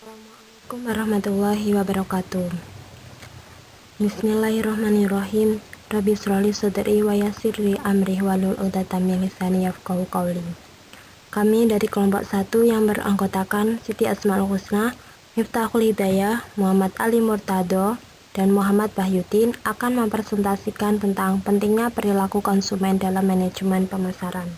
Assalamualaikum warahmatullahi wabarakatuh. Bismillahirrahmanirrahim. Rabbi shrahli sadri wa yassir li amri wahlul 'uqdatam min lisani yafqahu qawli. Kami dari kelompok 1 yang beranggotakan Siti Asmaul Husna, Miftahul Hidayah, Muhammad Ali Murtado, dan Muhammad Bahyudin akan mempresentasikan tentang pentingnya perilaku konsumen dalam manajemen pemasaran.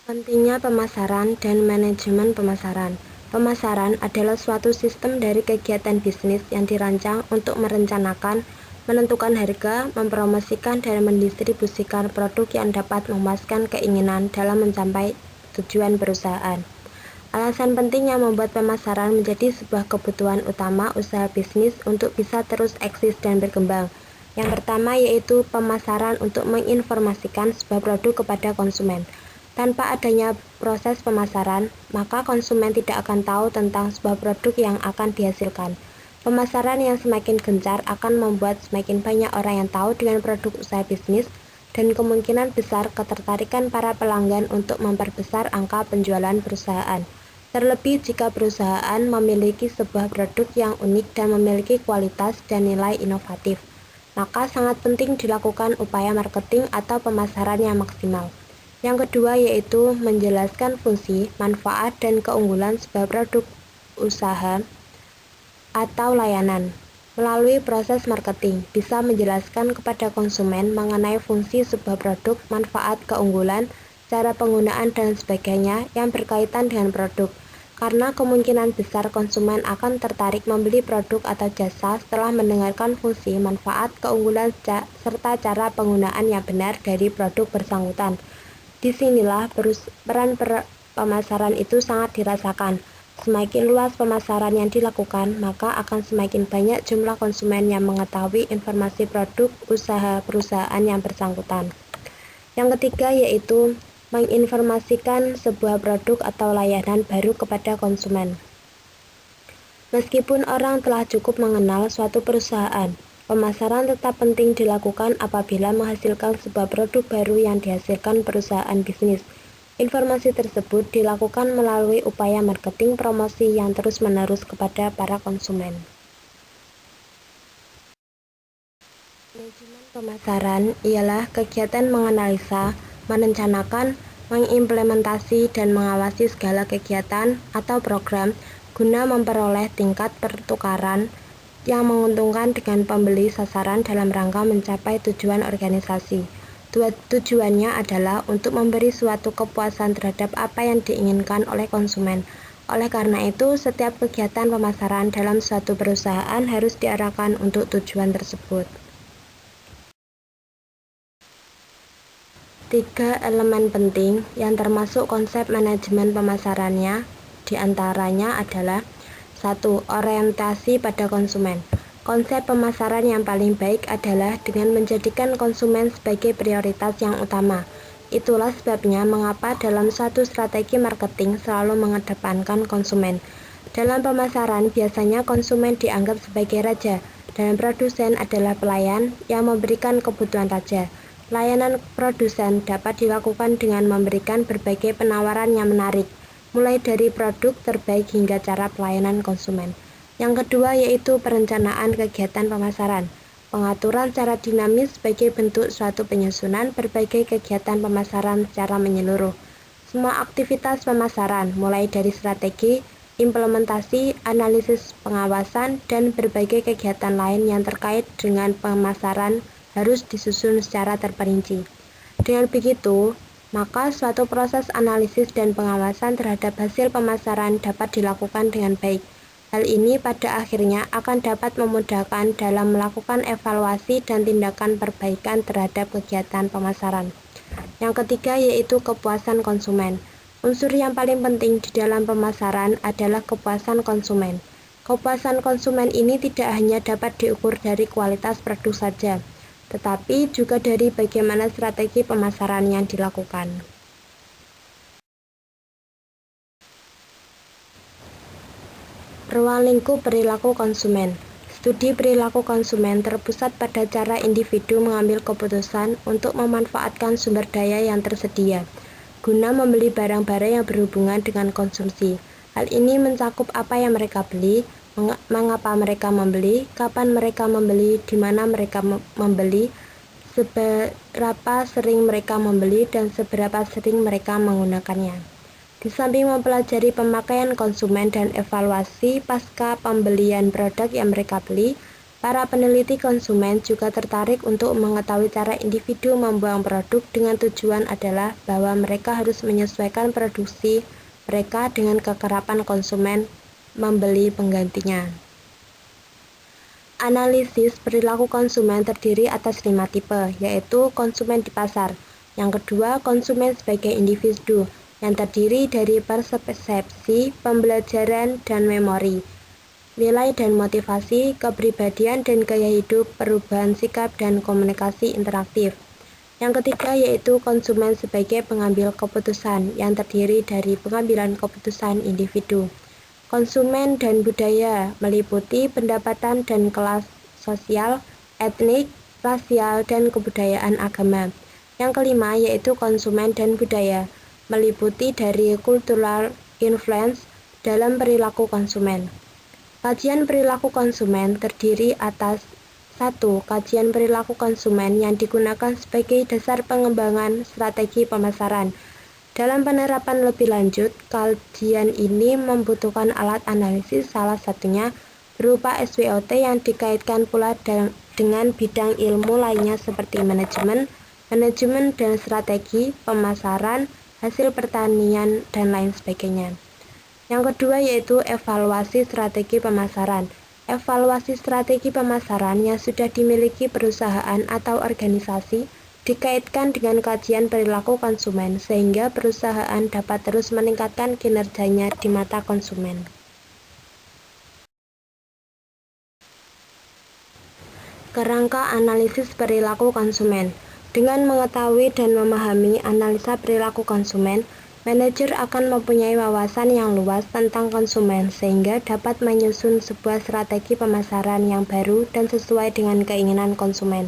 Pentingnya pemasaran dan manajemen pemasaran. Pemasaran adalah suatu sistem dari kegiatan bisnis yang dirancang untuk merencanakan, menentukan harga, mempromosikan, dan mendistribusikan produk yang dapat memuaskan keinginan dalam mencapai tujuan perusahaan. Alasan penting yang membuat pemasaran menjadi sebuah kebutuhan utama usaha bisnis untuk bisa terus eksis dan berkembang. Yang pertama yaitu pemasaran untuk menginformasikan sebuah produk kepada konsumen. Tanpa adanya proses pemasaran, maka konsumen tidak akan tahu tentang sebuah produk yang akan dihasilkan. Pemasaran yang semakin gencar akan membuat semakin banyak orang yang tahu dengan produk usaha bisnis dan kemungkinan besar ketertarikan para pelanggan untuk memperbesar angka penjualan perusahaan. Terlebih jika perusahaan memiliki sebuah produk yang unik dan memiliki kualitas dan nilai inovatif, maka sangat penting dilakukan upaya marketing atau pemasaran yang maksimal. Yang kedua yaitu menjelaskan fungsi, manfaat, dan keunggulan sebuah produk usaha atau layanan. Melalui proses marketing, bisa menjelaskan kepada konsumen mengenai fungsi sebuah produk, manfaat, keunggulan, cara penggunaan, dan sebagainya yang berkaitan dengan produk. Karena kemungkinan besar konsumen akan tertarik membeli produk atau jasa setelah mendengarkan fungsi, manfaat, keunggulan, serta cara penggunaan yang benar dari produk bersangkutan. Disinilah peran pemasaran itu sangat dirasakan. Semakin luas pemasaran yang dilakukan, maka akan semakin banyak jumlah konsumen yang mengetahui informasi produk usaha perusahaan yang bersangkutan. Yang ketiga yaitu menginformasikan sebuah produk atau layanan baru kepada konsumen. Meskipun orang telah cukup mengenal suatu perusahaan, pemasaran tetap penting dilakukan apabila menghasilkan sebuah produk baru yang dihasilkan perusahaan bisnis. Informasi tersebut dilakukan melalui upaya marketing promosi yang terus-menerus kepada para konsumen. Manajemen pemasaran ialah kegiatan menganalisa, merencanakan, mengimplementasi, dan mengawasi segala kegiatan atau program guna memperoleh tingkat pertukaran yang menguntungkan dengan pembeli sasaran dalam rangka mencapai tujuan organisasi. Tujuannya adalah untuk memberi suatu kepuasan terhadap apa yang diinginkan oleh konsumen. Oleh karena itu, setiap kegiatan pemasaran dalam suatu perusahaan harus diarahkan untuk tujuan tersebut. 3 elemen penting yang termasuk konsep manajemen pemasarannya diantaranya adalah 1. Orientasi pada konsumen. Konsep pemasaran yang paling baik adalah dengan menjadikan konsumen sebagai prioritas yang utama. Itulah sebabnya mengapa dalam suatu strategi marketing selalu mengedepankan konsumen. Dalam pemasaran biasanya konsumen dianggap sebagai raja dan produsen adalah pelayan yang memberikan kebutuhan raja. Layanan produsen dapat dilakukan dengan memberikan berbagai penawaran yang menarik, mulai dari produk terbaik hingga cara pelayanan konsumen. Yang kedua yaitu perencanaan kegiatan pemasaran. Pengaturan secara dinamis sebagai bentuk suatu penyusunan berbagai kegiatan pemasaran secara menyeluruh. Semua aktivitas pemasaran, mulai dari strategi, implementasi, analisis, pengawasan, dan berbagai kegiatan lain yang terkait dengan pemasaran harus disusun secara terperinci. Dengan begitu, maka suatu proses analisis dan pengawasan terhadap hasil pemasaran dapat dilakukan dengan baik. Hal ini pada akhirnya akan dapat memudahkan dalam melakukan evaluasi dan tindakan perbaikan terhadap kegiatan pemasaran. Yang ketiga yaitu kepuasan konsumen. Unsur yang paling penting di dalam pemasaran adalah kepuasan konsumen. Kepuasan konsumen ini tidak hanya dapat diukur dari kualitas produk saja, tetapi juga dari bagaimana strategi pemasaran yang dilakukan. Ruang lingkup perilaku konsumen. Studi perilaku konsumen terpusat pada cara individu mengambil keputusan untuk memanfaatkan sumber daya yang tersedia. guna membeli barang-barang yang berhubungan dengan konsumsi. Hal ini mencakup apa yang mereka beli, mengapa mereka membeli, kapan mereka membeli, di mana mereka membeli, seberapa sering mereka membeli, dan seberapa sering mereka menggunakannya. Di samping mempelajari pemakaian konsumen dan evaluasi pasca pembelian produk yang mereka beli, para peneliti konsumen juga tertarik untuk mengetahui cara individu membuang produk dengan tujuan adalah bahwa mereka harus menyesuaikan produksi mereka dengan kekerapan konsumen membeli penggantinya. Analisis perilaku konsumen terdiri atas 5 tipe, yaitu konsumen di pasar. Yang kedua, konsumen sebagai individu, yang terdiri dari persepsi, pembelajaran, dan memori, nilai dan motivasi, kepribadian dan gaya hidup, perubahan sikap, dan komunikasi interaktif. Yang ketiga yaitu konsumen sebagai pengambil keputusan, yang terdiri dari pengambilan keputusan individu. Konsumen dan budaya meliputi pendapatan dan kelas sosial, etnik, rasial, dan kebudayaan agama. Yang kelima yaitu konsumen dan budaya meliputi dari cultural influence dalam perilaku konsumen. Kajian perilaku konsumen terdiri atas 1. Kajian perilaku konsumen yang digunakan sebagai dasar pengembangan strategi pemasaran. Dalam penerapan lebih lanjut, kajian ini membutuhkan alat analisis, salah satunya berupa SWOT yang dikaitkan pula dengan bidang ilmu lainnya seperti manajemen dan strategi, pemasaran, hasil pertanian, dan lain sebagainya. Yang kedua yaitu evaluasi strategi pemasaran. Evaluasi strategi pemasaran yang sudah dimiliki perusahaan atau organisasi dikaitkan dengan kajian perilaku konsumen sehingga perusahaan dapat terus meningkatkan kinerjanya di mata konsumen. Kerangka analisis perilaku konsumen. Dengan mengetahui dan memahami analisa perilaku konsumen, manajer akan mempunyai wawasan yang luas tentang konsumen sehingga dapat menyusun sebuah strategi pemasaran yang baru dan sesuai dengan keinginan konsumen.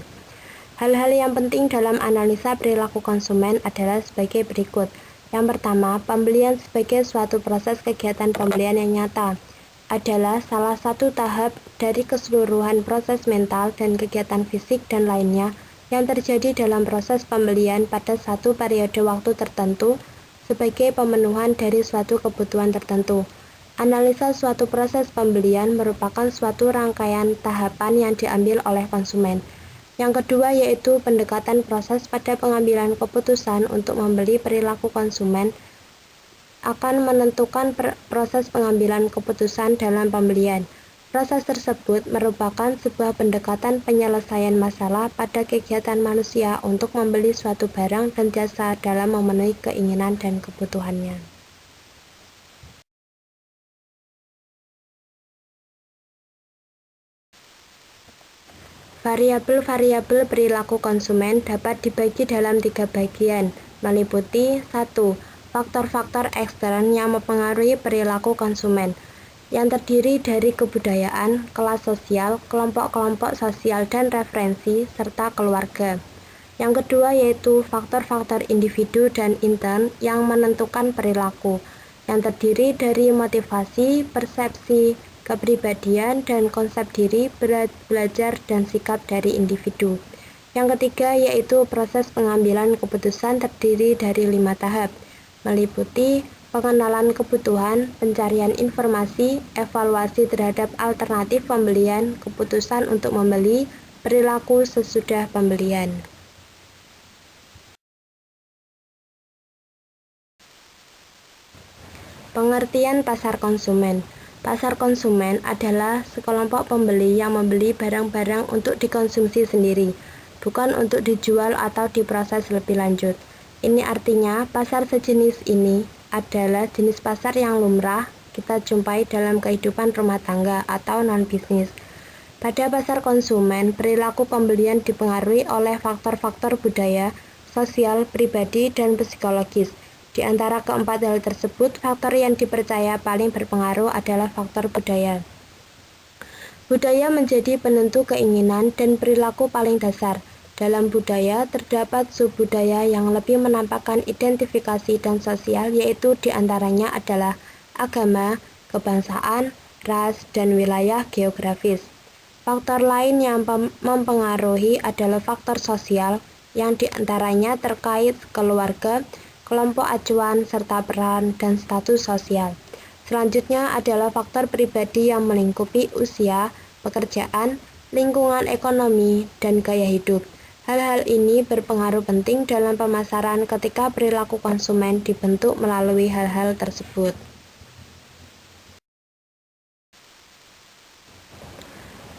Hal-hal yang penting dalam analisa perilaku konsumen adalah sebagai berikut. Yang pertama, pembelian sebagai suatu proses kegiatan pembelian yang nyata adalah salah satu tahap dari keseluruhan proses mental dan kegiatan fisik dan lainnya yang terjadi dalam proses pembelian pada satu periode waktu tertentu sebagai pemenuhan dari suatu kebutuhan tertentu. Analisa suatu proses pembelian merupakan suatu rangkaian tahapan yang diambil oleh konsumen. Yang kedua yaitu pendekatan proses pada pengambilan keputusan untuk membeli. Perilaku konsumen akan menentukan proses pengambilan keputusan dalam pembelian. Proses tersebut merupakan sebuah pendekatan penyelesaian masalah pada kegiatan manusia untuk membeli suatu barang dan jasa dalam memenuhi keinginan dan kebutuhannya. Variabel-variabel perilaku konsumen dapat dibagi dalam 3 bagian, meliputi 1. Faktor-faktor ekstern yang mempengaruhi perilaku konsumen, yang terdiri dari kebudayaan, kelas sosial, kelompok-kelompok sosial dan referensi, serta keluarga. Yang kedua yaitu faktor-faktor individu dan intern yang menentukan perilaku, yang terdiri dari motivasi, persepsi, kepribadian, dan konsep diri, belajar, dan sikap dari individu. Yang ketiga yaitu proses pengambilan keputusan terdiri dari 5 tahap, meliputi pengenalan kebutuhan, pencarian informasi, evaluasi terhadap alternatif pembelian, keputusan untuk membeli, perilaku sesudah pembelian. Pengertian pasar konsumen. Pasar konsumen adalah sekelompok pembeli yang membeli barang-barang untuk dikonsumsi sendiri, bukan untuk dijual atau diproses lebih lanjut. Ini artinya pasar sejenis ini adalah jenis pasar yang lumrah kita jumpai dalam kehidupan rumah tangga atau non-bisnis. Pada pasar konsumen, perilaku pembelian dipengaruhi oleh faktor-faktor budaya, sosial, pribadi, dan psikologis. Di antara keempat hal tersebut, faktor yang dipercaya paling berpengaruh adalah faktor budaya. Budaya menjadi penentu keinginan dan perilaku paling dasar. Dalam budaya, terdapat subbudaya yang lebih menampakkan identifikasi dan sosial, yaitu diantaranya adalah agama, kebangsaan, ras, dan wilayah geografis. Faktor lain yang mempengaruhi adalah faktor sosial, yang diantaranya terkait keluarga, kelompok acuan, serta peran dan status sosial. Selanjutnya adalah faktor pribadi yang melingkupi usia, pekerjaan, lingkungan ekonomi, dan gaya hidup. Hal-hal ini berpengaruh penting dalam pemasaran ketika perilaku konsumen dibentuk melalui hal-hal tersebut.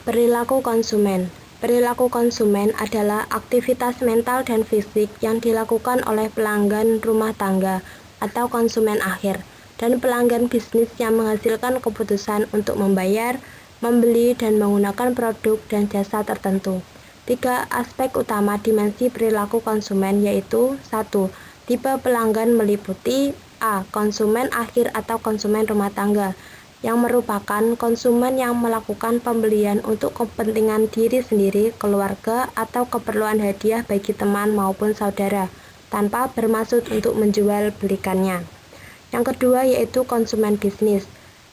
Perilaku konsumen. Perilaku konsumen adalah aktivitas mental dan fisik yang dilakukan oleh pelanggan rumah tangga atau konsumen akhir, dan pelanggan bisnis yang menghasilkan keputusan untuk membayar, membeli, dan menggunakan produk dan jasa tertentu. 3 aspek utama dimensi perilaku konsumen yaitu 1. Tipe pelanggan meliputi A. Konsumen akhir atau konsumen rumah tangga, yang merupakan konsumen yang melakukan pembelian untuk kepentingan diri sendiri, keluarga, atau keperluan hadiah bagi teman maupun saudara, tanpa bermaksud untuk menjual belikannya. Yang kedua yaitu konsumen bisnis.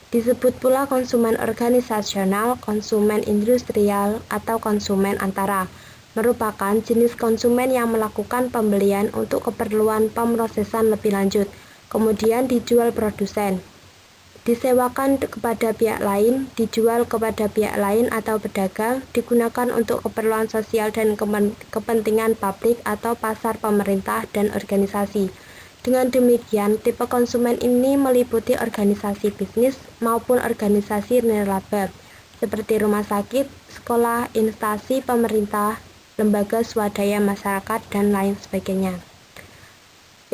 Disebut pula konsumen organisasional, konsumen industrial, atau konsumen antara. Merupakan jenis konsumen yang melakukan pembelian untuk keperluan pemrosesan lebih lanjut, kemudian dijual produsen, disewakan kepada pihak lain, dijual kepada pihak lain atau pedagang, digunakan untuk keperluan sosial dan kepentingan publik atau pasar pemerintah dan organisasi. Dengan demikian, tipe konsumen ini meliputi organisasi bisnis maupun organisasi nirlaba, seperti rumah sakit, sekolah, instansi pemerintah, lembaga swadaya masyarakat, dan lain sebagainya.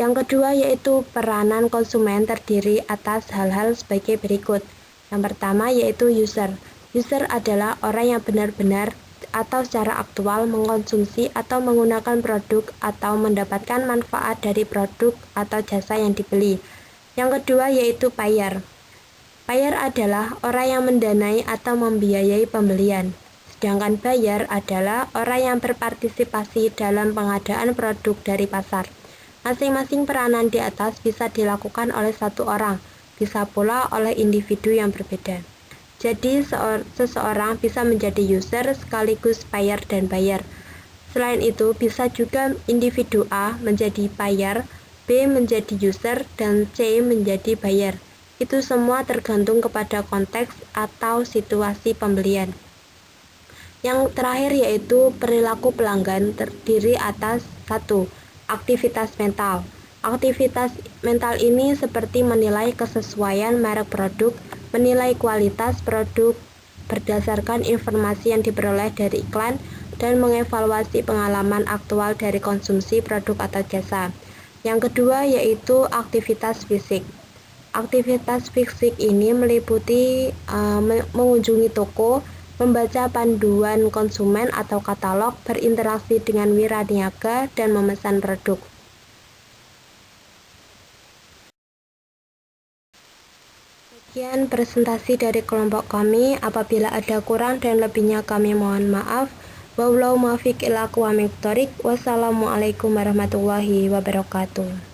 Yang kedua yaitu peranan konsumen terdiri atas hal-hal sebagai berikut. Yang pertama yaitu user. User adalah orang yang benar-benar atau secara aktual mengkonsumsi atau menggunakan produk atau mendapatkan manfaat dari produk atau jasa yang dibeli. Yang kedua yaitu buyer. Buyer adalah orang yang mendanai atau membiayai pembelian. Sedangkan buyer adalah orang yang berpartisipasi dalam pengadaan produk dari pasar. Masing-masing peranan di atas bisa dilakukan oleh satu orang, bisa pula oleh individu yang berbeda. Jadi seseorang bisa menjadi user sekaligus buyer dan buyer. Selain itu, bisa juga individu A menjadi buyer, B menjadi user, dan C menjadi buyer. Itu semua tergantung kepada konteks atau situasi pembelian. Yang terakhir yaitu perilaku pelanggan terdiri atas 1. Aktivitas mental. Aktivitas mental ini seperti menilai kesesuaian merek produk, menilai kualitas produk berdasarkan informasi yang diperoleh dari iklan, dan mengevaluasi pengalaman aktual dari konsumsi produk atau jasa. Yang kedua yaitu aktivitas fisik. Aktivitas fisik ini meliputi mengunjungi toko, membaca panduan konsumen atau katalog, berinteraksi dengan wiraniaga, dan memesan produk. Sekian presentasi dari kelompok kami. Apabila ada kurang dan lebihnya kami mohon maaf. Wassalamualaikum warahmatullahi wabarakatuh.